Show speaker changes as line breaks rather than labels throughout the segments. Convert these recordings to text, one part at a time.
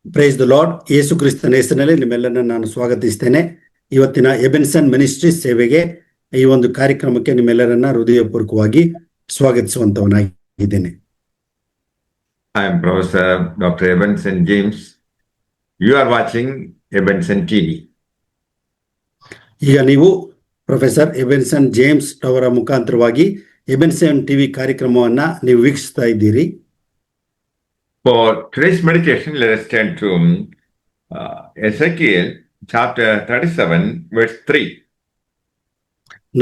Praise the lord. ಯೇಸು ಕ್ರಿಸ್ತನ ಹೆಸರಿನಲ್ಲಿ ನಿಮ್ಮೆಲ್ಲರನ್ನ ನಾನು ಸ್ವಾಗತಿಸ್ತೇನೆ. ಇವತ್ತಿನ ಎಬೆನ್ಸನ್ ಮಿನಿಸ್ಟ್ರೀಸ್ ಸೇವೆಗೆ ಈ ಒಂದು ಕಾರ್ಯಕ್ರಮಕ್ಕೆ ನಿಮ್ಮೆಲ್ಲರನ್ನ ಹೃದಯಪೂರ್ವಕವಾಗಿ ಸ್ವಾಗತಿಸುವಂತವನಾಗಿದ್ದೇನೆ.
I am Professor Dr. Ebenson James. You are watching Ebenson TV.
ಈಗ ನೀವು ಪ್ರೊಫೆಸರ್ ಎಬೆನ್ಸನ್ ಜೇಮ್ಸ್ ಅವರ ಮುಖಾಂತರವಾಗಿ ಎಬೆನ್ಸನ್ ಟಿವಿ ಕಾರ್ಯಕ್ರಮವನ್ನ ನೀವು ವೀಕ್ಷಿಸ್ತಾ ಇದ್ದೀರಿ.
For today's meditation, let us turn to Ezekiel chapter 37, verse 3.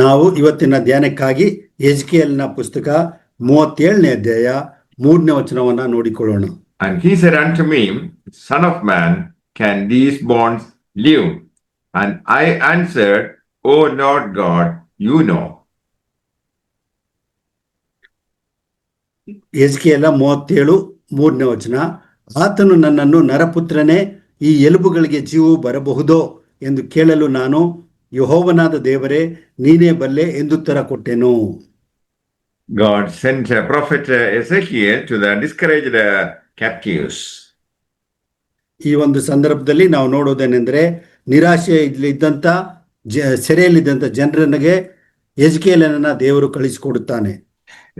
ನಾವು ಇವತ್ತಿನ ಧ್ಯಾನಕ್ಕಾಗಿ ಎಜ್ಕೇಲನ ಪುಸ್ತಕ 37ನೇ ಅಧ್ಯಾಯ 3ನೇ ವಚನವನ್ನ ನೋಡಿಕೊಳ್ಳೋಣ.
And he said unto me, Son of man, can these bones live? And I answered, O Lord God, you know.
ಎಜ್ಕೇಲ 37:3ನೇ ವಚನ. ಆತನು ನನ್ನನ್ನು, ನರಪುತ್ರನೇ, ಈ ಎಲುಬುಗಳಿಗೆ ಜೀವವು ಬರಬಹುದೋ ಎಂದು ಕೇಳಲು ನಾನು, ಯೆಹೋವನಾದ ದೇವರೇ, ನೀನೇ ಬಲ್ಲೆ ಎಂದುತ್ತರ ಕೊಟ್ಟೆನು.
God sent a prophet Ezekiel to the discouraged captives.
ಈ ಒಂದು ಸಂದರ್ಭದಲ್ಲಿ ನಾವು ನೋಡೋದೇನೆಂದ್ರೆ, ನಿರಾಶೆಯಲ್ಲಿದ್ದಂಥ ಸೆರೆಯಲ್ಲಿದ್ದಂಥ ಜನರನಿಗೆ ಎಜ್ಕೇಲನನ್ನ ದೇವರು ಕಳಿಸಿಕೊಡುತ್ತಾನೆ.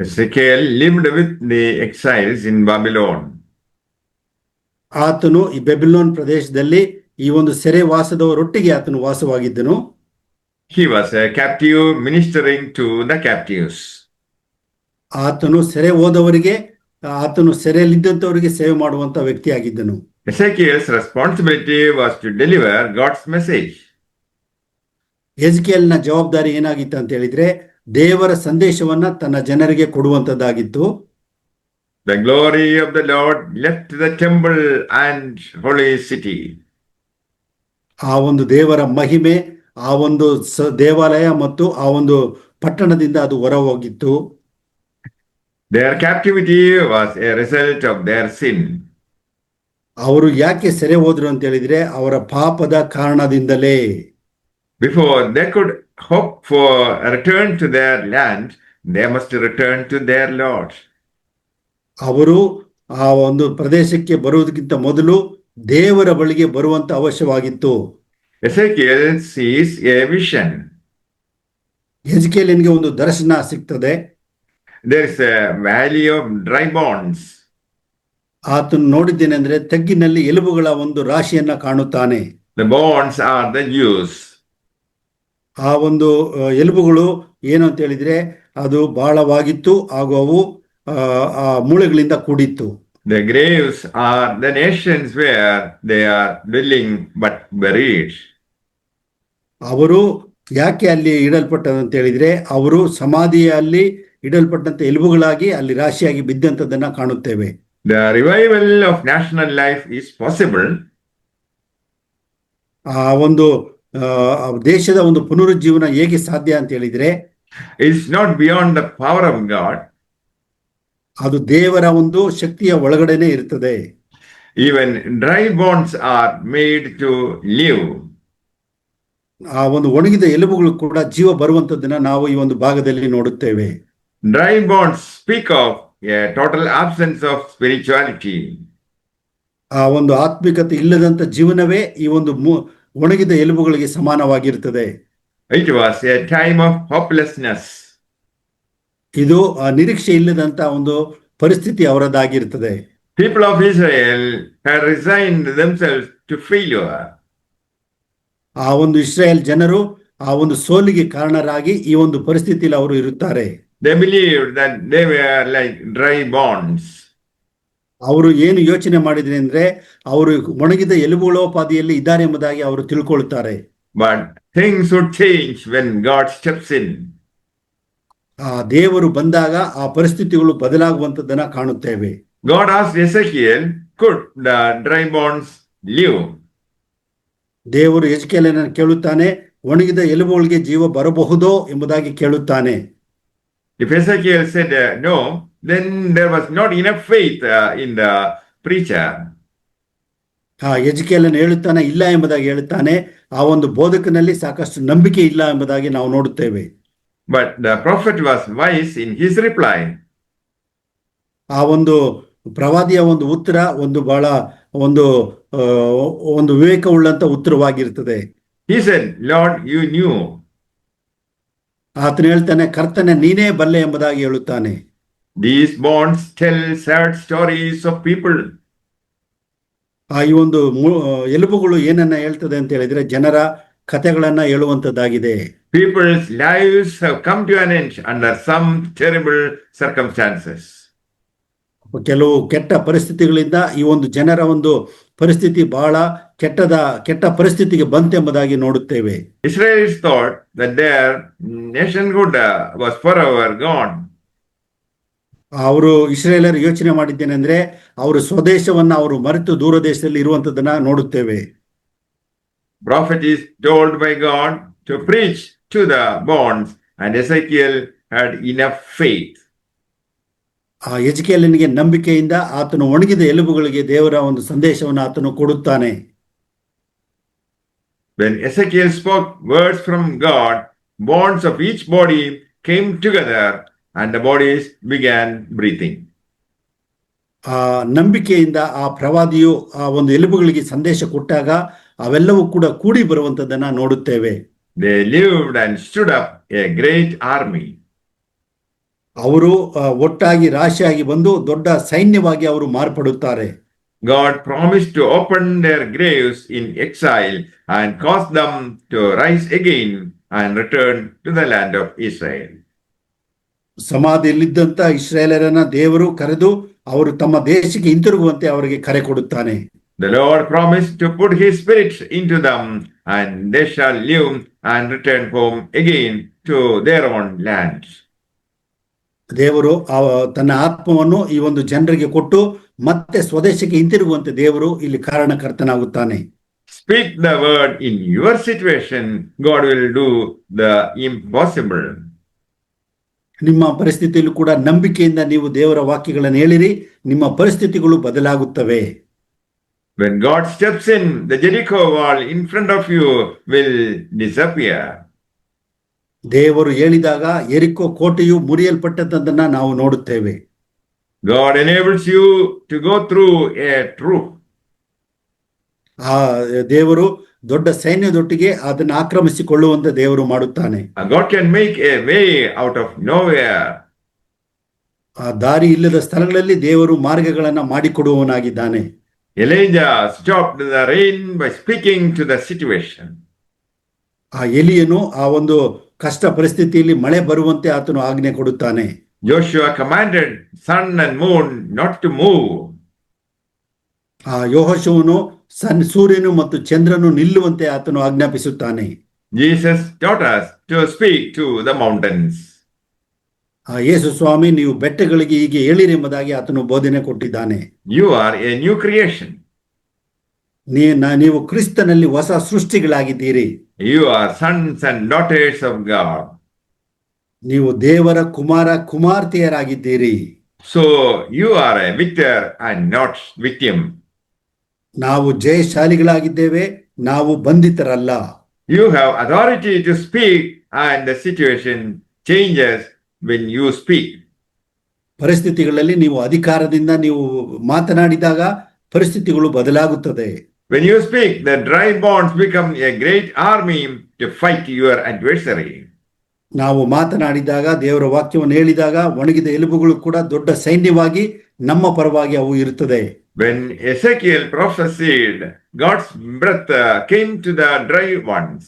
Ezekiel lived with the exiles in Babylon.
ಆತನು ಈ ಬೆಬಿಲೋನ್ ಪ್ರದೇಶದಲ್ಲಿ ಈ ಒಂದು ಸೆರೆ ವಾಸದವರೊಟ್ಟಿಗೆ ಆತನು ವಾಸವಾಗಿದ್ದನು.
He was a captive ministering to the captives.
ಆತನು ಸೆರೆ ಹೋದವರಿಗೆ, ಆತನು ಸೆರೆಯಲ್ಲಿದ್ದಂಥವರಿಗೆ ಸೇವೆ ಮಾಡುವಂತ ವ್ಯಕ್ತಿಯಾಗಿದ್ದನು.
Ezekiel's responsibility was to deliver God's message.
ಎಜ್ಕೇಲನ ಜವಾಬ್ದಾರಿ ಏನಾಗಿತ್ತು ಅಂತ ಹೇಳಿದ್ರೆ, ದೇವರ ಸಂದೇಶವನ್ನ ತನ್ನ ಜನರಿಗೆ ಕೊಡುವಂತದ್ದಾಗಿತ್ತು.
The glory of the Lord left the temple and holy city.
ಆ ಒಂದು ದೇವರ ಮಹಿಮೆ ಆ ಒಂದು ದೇವಾಲಯ ಮತ್ತು ಆ ಒಂದು ಪಟ್ಟಣದಿಂದ ಅದು ಹೊರ ಹೋಗಿತ್ತು.
Their captivity was a result of their sin.
ಅವರು ಯಾಕೆ ಸೆರೆ ಹೋದ್ರು ಅಂತ ಹೇಳಿದ್ರೆ, ಅವರ ಪಾಪದ ಕಾರಣದಿಂದಲೇ.
Before they could hope for a return to their land, they must return to their Lord.
ಅವರು ಆ ಒಂದು ಪ್ರದೇಶಕ್ಕೆ ಬರುವುದಕ್ಕಿಂತ ಮೊದಲು ದೇವರ ಬಳಿಗೆ ಬರುವಂತ ಅವಶ್ಯವಾಗಿತ್ತು.
Ezekiel sees a vision.
ಎಜ್ಕೇಲನಿಗೆ ಒಂದು ದರ್ಶನ ಸಿಗ್ತದೆ.
There is a valley of dry bones.
ಆತನು ನೋಡಿದ್ದೇನೆಂದ್ರೆ, ತಗ್ಗಿನಲ್ಲಿ ಎಲುಬುಗಳ ಒಂದು ರಾಶಿಯನ್ನ ಕಾಣುತ್ತಾನೆ.
The bones are the Jews.
ಆ ಒಂದು ಎಲುಬುಗಳು ಏನು ಅಂತ ಹೇಳಿದ್ರೆ, ಅದು ಬಹಳವಾಗಿತ್ತು ಹಾಗೂ ಅವು ಆ ಮೂಳೆಗಳಿಂದ ಕೂಡಿತ್ತು.
The graves are the nations where they are dwelling but buried.
ಅವರು ಯಾಕೆ ಅಲ್ಲಿ ಇಡಲ್ಪಟ್ಟರು ಅಂತ ಹೇಳಿದ್ರೆ, ಅವರು ಸಮಾಧಿಯಲ್ಲಿ ಇಡಲ್ಪಟ್ಟಂತ ಎಲುಬುಗಳಾಗಿ ಅಲ್ಲಿ ರಾಶಿಯಾಗಿ ಬಿದ್ದಂಥದ್ದನ್ನ ಕಾಣುತ್ತೇವೆ.
The revival of national life is possible.
ಆ ಒಂದು ದೇಶದ ಒಂದು ಪುನರುಜ್ಜೀವನ ಹೇಗೆ ಸಾಧ್ಯ ಅಂತ ಹೇಳಿದ್ರೆ,
It's not beyond the power of God.
ಅದು ದೇವರ ಒಂದು ಶಕ್ತಿಯ ಒಳಗಡೆನೆ ಇರ್ತದೆ.
Even dry bones are made to live.
ಆ ಒಂದು ಒಣಗಿದ ಎಲುಬುಗಳು ಕೂಡ ಜೀವ ಬರುವಂತದ್ದನ್ನ ನಾವು ಈ ಒಂದು ಭಾಗದಲ್ಲಿ ನೋಡುತ್ತೇವೆ.
Dry bones speak of a total absence of spirituality.
ಆ ಒಂದು ಆತ್ಮಿಕತೆ ಇಲ್ಲದಂತ ಜೀವನವೇ ಈ ಒಂದು ಒಣಗಿದ ಎಲುಬುಗಳಿಗೆ ಸಮಾನವಾಗಿರ್ತದೆ.
It was a time of hopelessness.
ಇದು ನಿರೀಕ್ಷೆ ಇಲ್ಲದಂತ ಒಂದು ಪರಿಸ್ಥಿತಿ ಅವರದಾಗಿರ್ತದೆ.
People of Israel had resigned themselves to failure.
ಆ ಒಂದು ಇಸ್ರಾಯೇಲ್ ಜನರು ಆ ಒಂದು ಸೋಲಿಗೆ ಕಾರಣರಾಗಿ ಈ ಒಂದು ಪರಿಸ್ಥಿತಿಯಲ್ಲಿ ಅವರು ಇರುತ್ತಾರೆ.
They believed that they were like dry bones.
ಅವರು ಏನು ಯೋಚನೆ ಮಾಡಿದ್ರೆ ಅಂದ್ರೆ, ಅವರು ಒಣಗಿದ ಎಲುಬುಗಳೋಪಾದಿಯಲ್ಲಿ ಇದ್ದಾರೆ ಎಂಬುದಾಗಿ ಅವರು ತಿಳ್ಕೊಳ್ತಾರೆ.
But things would change when God steps in.
ಆ ದೇವರು ಬಂದಾಗ ಆ ಪರಿಸ್ಥಿತಿಗಳು ಬದಲಾಗುವಂತದ್ದನ್ನ ಕಾಣುತ್ತೇವೆ.
God asked Ezekiel, could the dry bones live?
ದೇವರು ಎಜ್ಕೇಲನನ್ನು ಕೇಳುತ್ತಾನೆ, ಒಣಗಿದ ಎಲುಬುಗಳಿಗೆ ಜೀವ ಬರಬಹುದೋ ಎಂಬುದಾಗಿ ಕೇಳುತ್ತಾನೆ.
If Ezekiel said no, then there was not enough faith in the preacher.
ಎಜ್ಕೇಲನ್ ಹೇಳುತ್ತಾನೆ, ಇಲ್ಲ ಎಂಬುದಾಗಿ ಹೇಳುತ್ತಾನೆ. ಆ ಒಂದು ಬೋಧಕನಲ್ಲಿ ಸಾಕಷ್ಟು ನಂಬಿಕೆ ಇಲ್ಲ ಎಂಬುದಾಗಿ ನಾವು ನೋಡುತ್ತೇವೆ.
But the prophet was wise in his reply.
ಆ ಒಂದು ಪ್ರವಾದಿಯ ಒಂದು ಉತ್ತರ ಒಂದು ಬಹಳ ಒಂದು ಆ, ಒಂದು ವಿವೇಕವುಳ್ಳಂತ ಉತ್ತರವಾಗಿರ್ತದೆ.
He said, Lord, you knew.
ಆತನು ಹೇಳ್ತಾನೆ, ಕರ್ತನೆ ನೀನೇ ಬಲ್ಲೆ ಎಂಬುದಾಗಿ ಹೇಳುತ್ತಾನೆ.
These bonds tell sad stories of people.
ಈ ಒಂದು ಎಲುಬುಗಳು ಏನನ್ನ ಹೇಳ್ತದೆ ಅಂತ ಹೇಳಿದ್ರೆ ಜನರ ಕಥೆಗಳನ್ನ ಹೇಳುವಂತದ್ದಾಗಿದೆ.
People's lives have come to an end under some terrible circumstances.
ಕೆಲವು ಕೆಟ್ಟ ಪರಿಸ್ಥಿತಿಗಳಿಂದ ಈ ಒಂದು ಜನರ ಒಂದು ಪರಿಸ್ಥಿತಿ ಬಹಳ ಕೆಟ್ಟ ಪರಿಸ್ಥಿತಿಗೆ ಬಂತೆಂಬುದಾಗಿ ನೋಡುತ್ತೇವೆ.
Israelis thought that their nationhood was forever gone.
ಅವರು ಇಸ್ರೇಲರು ಯೋಚನೆ ಮಾಡಿದ್ದೇನೆಂದ್ರೆ ಅವರು ಸ್ವದೇಶವನ್ನ ಅವರು ಮರೆತು ದೂರ ದೇಶದಲ್ಲಿ ಇರುವಂತದನ್ನ ನೋಡುತ್ತೇವೆ.
Prophet is told by God to preach to the bonds, and Ezekiel had enough faith.
ಆ ಎಜೆಕೇಲನಿಗೆ ನಂಬಿಕೆಯಿಂದ ಆತನು ಒಣಗಿದ ಎಲುಬುಗಳಿಗೆ ದೇವರ ಒಂದು ಸಂದೇಶವನ್ನು ಆತನು ಕೊಡುತ್ತಾನೆ.
When Ezekiel spoke words from God, bonds of each body came together and the bodies began breathing.
ಆ ನಂಬಿಕೆಯಿಂದ ಆ ಪ್ರವಾದಿಯು ಆ ಒಂದು ಎಲುಬುಗಳಿಗೆ ಸಂದೇಶ ಕೊಟ್ಟಾಗ ಅವೆಲ್ಲವೂ ಕೂಡ ಕೂಡಿ ಬರುವಂತದನ್ನ ನೋಡುತ್ತೇವೆ.
They lived and stood up a great army.
ಅವರು ಒಟ್ಟಾಗಿ ರಾಶಿಯಾಗಿ ಬಂದು ದೊಡ್ಡ ಸೈನ್ಯವಾಗಿ ಅವರು ಮಾರ್ಪಡುತ್ತಾರೆ.
God promised to open their graves in exile and cause them to rise again and return to the land of Israel.
ಸಮಾಧಿಯಲ್ಲಿದ್ದಂತ ಇಸ್ರಾಯೇಲರನ್ನ ದೇವರು ಕರೆದು ಅವರು ತಮ್ಮ ದೇಶಕ್ಕೆ ಹಿಂತಿರುಗುವಂತೆ ಅವರಿಗೆ ಕರೆ ಕೊಡುತ್ತಾನೆ.
The Lord promised to put his spirit into them and they shall live and return home again to their own land.
ದೇವರು ತನ್ನ ಆತ್ಮವನ್ನು ಈ ಒಂದು ಜನರಿಗೆ ಕೊಟ್ಟು ಮತ್ತೆ ಸ್ವದೇಶಕ್ಕೆ ಹಿಂತಿರುಗುವಂತೆ ದೇವರು ಇಲ್ಲಿ ಕಾರಣಕರ್ತನಾಗುತ್ತಾನೆ.
Speak the word in your situation, God will do the impossible.
ನಿಮ್ಮ ಪರಿಸ್ಥಿತಿಯಲ್ಲೂ ಕೂಡ ನಂಬಿಕೆಯಿಂದ ನೀವು ದೇವರ ವಾಕ್ಯಗಳನ್ನು ಹೇಳಿರಿ, ನಿಮ್ಮ ಪರಿಸ್ಥಿತಿಗಳು ಬದಲಾಗುತ್ತವೆ.
When God steps in, the Jericho wall in front of you will disappear.
ದೇವರು ಹೇಳಿದಾಗ ಎರಿಕೋ ಕೋಟೆಯು ಮುರಿಯಲ್ಪಟ್ಟದ್ದನ್ನ ನಾವು ನೋಡುತ್ತೇವೆ.
God enables you to go through a troop.
ಆ ದೇವರು ದೊಡ್ಡ ಸೈನ್ಯದೊಟ್ಟಿಗೆ ಅದನ್ನು ಆಕ್ರಮಿಸಿಕೊಳ್ಳುವಂತ ದೇವರು ಮಾಡುತ್ತಾನೆ.
God can make a way out of nowhere.
ಆ ದಾರಿ ಇಲ್ಲದ ಸ್ಥಳಗಳಲ್ಲಿ ದೇವರು ಮಾರ್ಗಗಳನ್ನ ಮಾಡಿಕೊಡುವವನಾಗಿದ್ದಾನೆ.
Elijah stopped the rain by speaking to the situation.
ಆ ಎಲಿಯನು ಆ ಒಂದು ಕಷ್ಟ ಪರಿಸ್ಥಿತಿಯಲ್ಲಿ ಮಳೆ ಬರುವಂತೆ ಆತನು ಆಜ್ಞೆ ಕೊಡುತ್ತಾನೆ.
Joshua commanded sun and moon not to move.
ಆ ಯೆಹೋಶುವನು ಸೂರ್ಯನು ಮತ್ತು ಚಂದ್ರನು ನಿಲ್ಲುವಂತೆ ಆತನು ಆಜ್ಞಾಪಿಸುತ್ತಾನೆ.
Jesus taught us to speak to the mountains.
ಆ ಯೇಸು ಸ್ವಾಮಿ ನೀವು ಬೆಟ್ಟಗಳಿಗೆ ಹೀಗೆ ಹೇಳಿರಿ ಎಂಬುದಾಗಿ ಆತನು ಬೋಧನೆ ಕೊಟ್ಟಿದ್ದಾನೆ.
You are a new creation.
ನೀವು ಕ್ರಿಸ್ತನಲ್ಲಿ ಹೊಸ ಸೃಷ್ಟಿಗಳಾಗಿದ್ದೀರಿ.
You are sons and daughters of God.
ನೀವು ದೇವರ ಕುಮಾರ್ತೆಯರಾಗಿದ್ದೀರಿ.
So you are a victor and not victim.
ನಾವು ಜಯಶಾಲಿಗಳಾಗಿದ್ದೇವೆ, ನಾವು ಬಂಧಿತರಲ್ಲ.
You have authority to speak and the situation changes when you speak.
ಪರಿಸ್ಥಿತಿಗಳಲ್ಲಿ ನೀವು ಅಧಿಕಾರದಿಂದ ನೀವು ಮಾತನಾಡಿದಾಗ ಪರಿಸ್ಥಿತಿಗಳು ಬದಲಾಗುತ್ತದೆ.
When you speak, the dry bonds become a great army to fight your adversary.
ನಾವು ಮಾತನಾಡಿದಾಗ ದೇವರ ವಾಕ್ಯವನ್ನು ಹೇಳಿದಾಗ ಒಣಗಿದ ಎಲುಬುಗಳು ಕೂಡ ದೊಡ್ಡ ಸೈನ್ಯವಾಗಿ ನಮ್ಮ ಪರವಾಗಿ ಅವು ಇರುತ್ತದೆ.
When Ezekiel prophesied, God's breath came to the dry ones.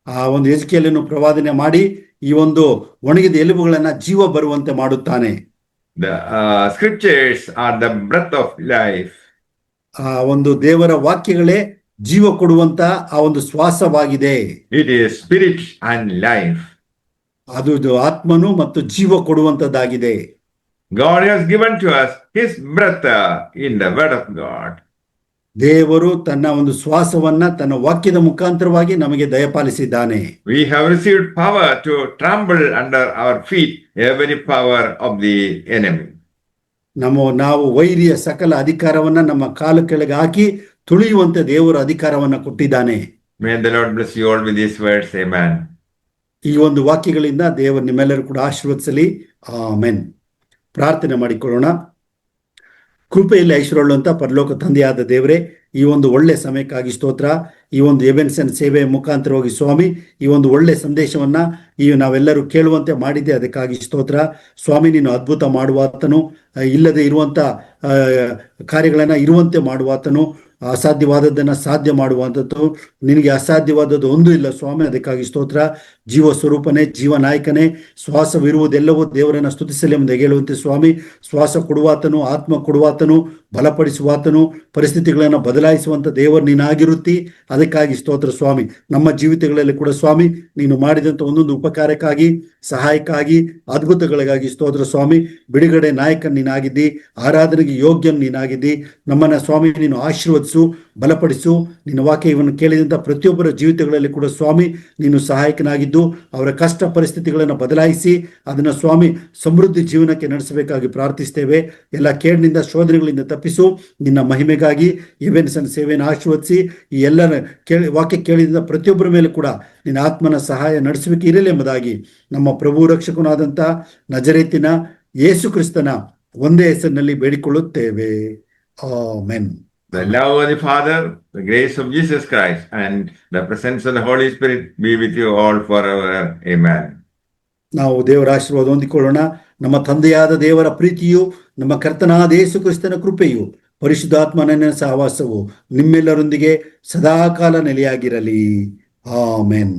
ಆ ಒಂದು ಎಜೆಕೇಲನು ಪ್ರವಾದನೆ ಮಾಡಿ ಈ ಒಂದು ಒಣಗಿದ ಎಲುಬುಗಳನ್ನ ಜೀವ ಬರುವಂತೆ ಮಾಡುತ್ತಾನೆ.
The scriptures are the breath of life.
ಆ ಒಂದು ದೇವರ ವಾಕ್ಯಗಳೇ ಜೀವ ಕೊಡುವಂತ ಆ ಒಂದು ಶ್ವಾಸವಾಗಿದೆ.
It is spirit and life.
ಅದು ಆತ್ಮನು ಮತ್ತು ಜೀವ ಕೊಡುವಂತದ್ದಾಗಿದೆ.
God has given to us his breath in the word of God.
ದೇವರು ತನ್ನ ಒಂದು ಶ್ವಾಸವನ್ನ ತನ್ನ ವಾಕ್ಯದ ಮುಖಾಂತರವಾಗಿ ನಮಗೆ ದಯಪಾಲಿಸಿದ್ದಾನೆ.
We have received power to trample under our feet every power of the enemy.
ನಾವು ವೈರಿಯ ಸಕಲ ಅಧಿಕಾರವನ್ನ ನಮ್ಮ ಕಾಲು ಕೆಳಗೆ ಹಾಕಿ ತುಳಿಯುವಂತೆ ದೇವರ ಅಧಿಕಾರವನ್ನ ಕೊಟ್ಟಿದ್ದಾನೆ.
May the Lord bless you all with these words. Amen.
ಈ ಒಂದು ವಾಕ್ಯಗಳಿಂದ ದೇವರು ನಿಮ್ಮೆಲ್ಲರೂ ಕೂಡ ಆಶೀರ್ವದಿಸಲಿ. ಆಮೆನ್. ಪ್ರಾರ್ಥನೆ ಮಾಡಿಕೊಳ್ಳೋಣ. ಕೃಪೆಯಲ್ಲಿ ಐಶ್ವರ್ಯುಳ್ಳಂತ ಪರಲೋಕ ತಂದೆಯಾದ ದೇವರೇ, ಈ ಒಂದು ಒಳ್ಳೆ ಸಮಯಕ್ಕಾಗಿ ಸ್ತೋತ್ರ. ಈ ಒಂದು ಎಬೆನ್ಸನ್ ಸೇವೆಯ ಮುಖಾಂತರವಾಗಿ ಸ್ವಾಮಿ, ಈ ಒಂದು ಒಳ್ಳೆ ಸಂದೇಶವನ್ನ ನಾವೆಲ್ಲರೂ ಕೇಳುವಂತೆ ಮಾಡಿದ್ದೆ, ಅದಕ್ಕಾಗಿ ಸ್ತೋತ್ರ. ಸ್ವಾಮಿ, ನೀನು ಅದ್ಭುತ ಮಾಡುವಾತನು, ಇಲ್ಲದೆ ಇರುವಂತ ಕಾರ್ಯಗಳನ್ನ ಇರುವಂತೆ ಮಾಡುವಾತನು, ಅಸಾಧ್ಯವಾದದ್ದನ್ನು ಸಾಧ್ಯ ಮಾಡುವಂಥದ್ದು, ನಿನಗೆ ಅಸಾಧ್ಯವಾದದ್ದು ಒಂದೂ ಇಲ್ಲ ಸ್ವಾಮಿ. ಅದಕ್ಕಾಗಿ ಸ್ತೋತ್ರ. ಜೀವ ಸ್ವರೂಪನೇ, ಜೀವನಾಯಕನೇ, ಶ್ವಾಸವಿರುವುದೆಲ್ಲವೂ ದೇವರನ್ನ ಸ್ತುತಿಸಲಿ ಎಂಬುದು ಹೇಳುವಂತೆ ಸ್ವಾಮಿ. ಶ್ವಾಸ ಕೊಡುವಾತನು, ಆತ್ಮ ಕೊಡುವಾತನು, ಬಲಪಡಿಸುವಾತನು, ಪರಿಸ್ಥಿತಿಗಳನ್ನು ಬದಲಾಯಿಸುವಂಥ ದೇವರು ನೀನಾಗಿರುತ್ತಿ. ಅದಕ್ಕಾಗಿ ಸ್ತೋತ್ರ ಸ್ವಾಮಿ. ನಮ್ಮ ಜೀವಿತಗಳಲ್ಲಿ ಕೂಡ ಸ್ವಾಮಿ, ನೀನು ಮಾಡಿದಂಥ ಒಂದೊಂದು ಉಪಕಾರಕ್ಕಾಗಿ, ಸಹಾಯಕ್ಕಾಗಿ, ಅದ್ಭುತಗಳಿಗಾಗಿ ಸ್ತೋತ್ರ ಸ್ವಾಮಿ. ಬಿಡುಗಡೆ ನಾಯಕನ್ ನೀನಾಗಿದ್ದಿ, ಆರಾಧನೆಗೆ ಯೋಗ್ಯನ್ ನೀನಾಗಿದ್ದಿ. ನಮ್ಮನ್ನ ಸ್ವಾಮಿ ನೀನು ಆಶೀರ್ವದಿಸು, ಬಲಪಡಿಸು. ನಿನ್ನ ವಾಕ್ಯವನ್ನು ಕೇಳಿದಂಥ ಪ್ರತಿಯೊಬ್ಬರ ಜೀವಿತಗಳಲ್ಲಿ ಕೂಡ ಸ್ವಾಮಿ ನೀನು ಸಹಾಯಕನಾಗಿದ್ದು, ಅವರ ಕಷ್ಟ ಪರಿಸ್ಥಿತಿಗಳನ್ನು ಬದಲಾಯಿಸಿ ಅದನ್ನು ಸ್ವಾಮಿ ಸಮೃದ್ಧಿ ಜೀವನಕ್ಕೆ ನಡೆಸಬೇಕಾಗಿ ಪ್ರಾರ್ಥಿಸ್ತೇವೆ. ಎಲ್ಲ ಕೇಡಿನಿಂದ, ಶೋಧನೆಗಳಿಂದ ತಪ್ಪಿಸು. ನಿನ್ನ ಮಹಿಮೆಗಾಗಿ ಎಬೆನ್ಸನ್ ಸೇವೆಯನ್ನು ಆಶೀರ್ವದಿಸಿ, ಈ ಎಲ್ಲ ವಾಕ್ಯ ಕೇಳಿದ ಪ್ರತಿಯೊಬ್ಬರ ಮೇಲೆ ಕೂಡ ನಿನ್ನ ಆತ್ಮನ ಸಹಾಯ ನಡೆಸುವಿಕೆ ಇರಲಿ ಎಂಬುದಾಗಿ ನಮ್ಮ ಪ್ರಭು ರಕ್ಷಕನಾದಂಥ ನಜರೇತಿನ ಯೇಸು ಕ್ರಿಸ್ತನ ಒಂದೇ ಹೆಸರಿನಲ್ಲಿ ಬೇಡಿಕೊಳ್ಳುತ್ತೇವೆ. Amen.
The love of the Father, the grace of Jesus Christ, and the presence of the Holy Spirit be with you all forever. Amen.
ನಾವು ದೇವರ ಆಶೀರ್ವಾದ ಹೊಂದಿಕೊಳ್ಳೋಣ. ನಮ್ಮ ತಂದೆಯಾದ ದೇವರ ಪ್ರೀತಿಯು, ನಮ್ಮ ಕರ್ತನಾದ ಯೇಸು ಕ್ರಿಸ್ತನ ಕೃಪೆಯು, ಪರಿಶುದ್ಧಾತ್ಮನ ಸಹವಾಸವು ನಿಮ್ಮೆಲ್ಲರೊಂದಿಗೆ ಸದಾಕಾಲ ನೆಲೆಯಾಗಿರಲಿ. ಆಮೆನ್.